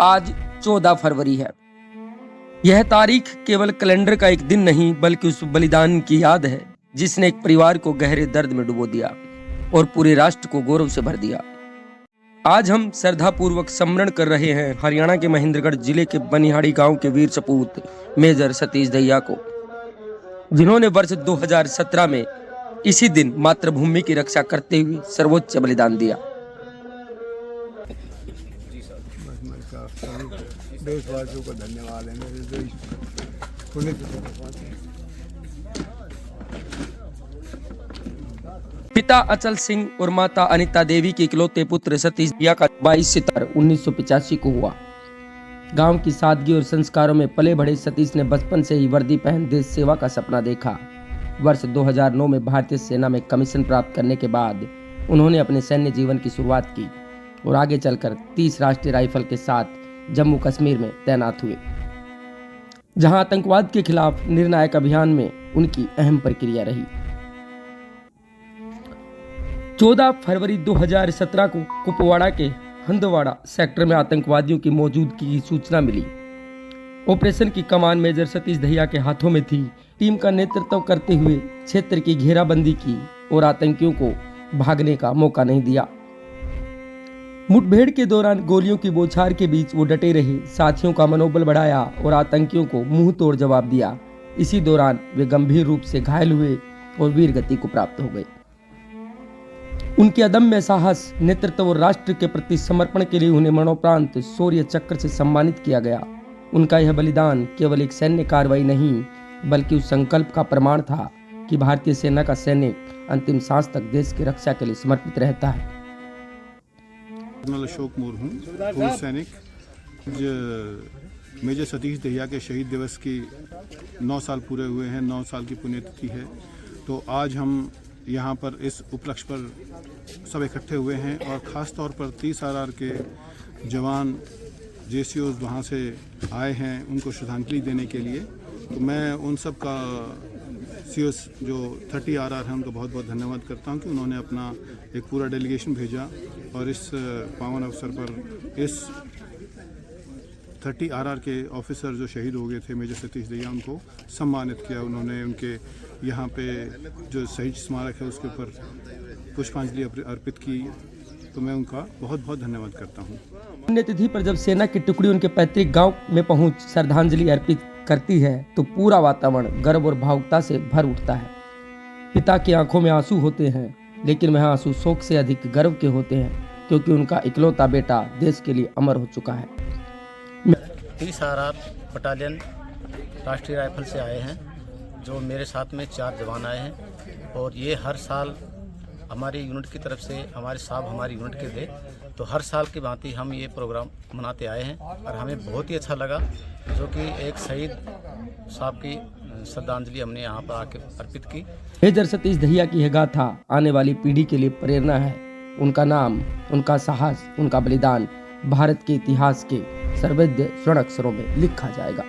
आज 14 फरवरी है। यह तारीख केवल कैलेंडर का एक दिन नहीं बल्कि उस बलिदान की याद है जिसने एक परिवार को गहरे दर्द में डुबो दिया और पूरे राष्ट्र को गौरव से भर दिया। आज हम श्रद्धापूर्वक स्मरण कर रहे हैं हरियाणा के महेंद्रगढ़ जिले के बनिहाड़ी गांव के वीर सपूत मेजर सतीश दहिया को, जिन्होंने वर्ष 2017 में इसी दिन मातृभूमि की रक्षा करते हुए सर्वोच्च बलिदान दिया। देशवासियों को धन्यवाद है। मेरे देश पिता अचल सिंह और माता अनिता देवी के इकलौते पुत्र सतीश दहिया का 22 सितंबर 1985 को हुआ। गांव की सादगी और संस्कारों में पले बढ़े सतीश ने बचपन से ही वर्दी पहन देश सेवा का सपना देखा। वर्ष 2009 में भारतीय सेना में कमीशन प्राप्त करने के बाद उन्होंने अपने सैन्य जीवन की शुरुआत की और आगे चलकर 30 राष्ट्रीय राइफल के साथ जम्मू कश्मीर में तैनात हुए, जहां आतंकवाद के खिलाफ निर्णायक अभियान में उनकी अहम प्रक्रिया रही। 14 फरवरी 2017 को कुपवाड़ा के हंदवाड़ा सेक्टर में आतंकवादियों की मौजूदगी की सूचना मिली। ऑपरेशन की कमान मेजर सतीश दहिया के हाथों में थी। टीम का नेतृत्व करते हुए क्षेत्र की घेराबंदी की और आतंकियों को भागने का मौका नहीं दिया। मुठभेड़ के दौरान गोलियों की बौछार के बीच वो डटे रहे, साथियों का मनोबल बढ़ाया और आतंकियों को मुंह तोड़ जवाब दिया। इसी दौरान वे गंभीर रूप से घायल हुए और वीर गति को प्राप्त हो गए। उनके अदम्य साहस, नेतृत्व और राष्ट्र के प्रति समर्पण के लिए उन्हें मरणोपरांत शौर्य चक्र से सम्मानित किया गया। उनका यह बलिदान केवल एक सैन्य कार्रवाई नहीं बल्कि उस संकल्प का प्रमाण था कि भारतीय सेना का सैनिक अंतिम सांस तक देश की रक्षा के लिए समर्पित रहता है। कर्नल अशोक मूर हूँ, पूर्व सैनिक। मेजर सतीश दहिया के शहीद दिवस की 9 साल पूरे हुए हैं, 9 साल की पुण्यतिथि है। तो आज हम यहाँ पर इस उपलक्ष्य पर सब इकट्ठे हुए हैं और ख़ास तौर पर 30 RR के जवान JCOs वहाँ से आए हैं उनको श्रद्धांजलि देने के लिए। तो मैं उन सब का COs जो 30 RR हैं उनको बहुत बहुत धन्यवाद करता हूँ कि उन्होंने अपना एक पूरा डेलीगेशन भेजा और इस पावन अवसर पर इस 30 RR के ऑफिसर जो शहीद हो गए थे मेजर सतीश दहिया, उनको सम्मानित किया। उन्होंने उनके यहाँ पे जो शहीद स्मारक है उसके ऊपर पुष्पांजलि अर्पित की। तो मैं उनका बहुत बहुत धन्यवाद करता हूँ। पुण्यतिथि पर जब सेना की टुकड़ी उनके पैतृक गांव में पहुंच श्रद्धांजलि अर्पित करती है तो पूरा वातावरण गर्व और भावुकता से भर उठता है। पिता की आंखों में आंसू होते हैं, लेकिन वह आंसू शोक से अधिक गर्व के होते हैं क्योंकि उनका इकलौता बेटा देश के लिए अमर हो चुका है। 30 RR बटालियन राष्ट्रीय राइफल से आए हैं, जो मेरे साथ में 4 जवान आए हैं और ये हर साल हमारी यूनिट की तरफ से हमारे साहब हमारी यूनिट के थे, तो हर साल की भांति हम ये प्रोग्राम मनाते आए हैं और हमें बहुत ही अच्छा लगा, जो कि एक शहीद साहब की श्रद्धांजलि हमने यहाँ पर आके अर्पित की। मेजर सतीश दहिया की यह गाथा आने वाली पीढ़ी के लिए प्रेरणा है। उनका नाम, उनका साहस, उनका बलिदान भारत के इतिहास के सर्वोच्च स्वर्ण अक्षरों में लिखा जाएगा।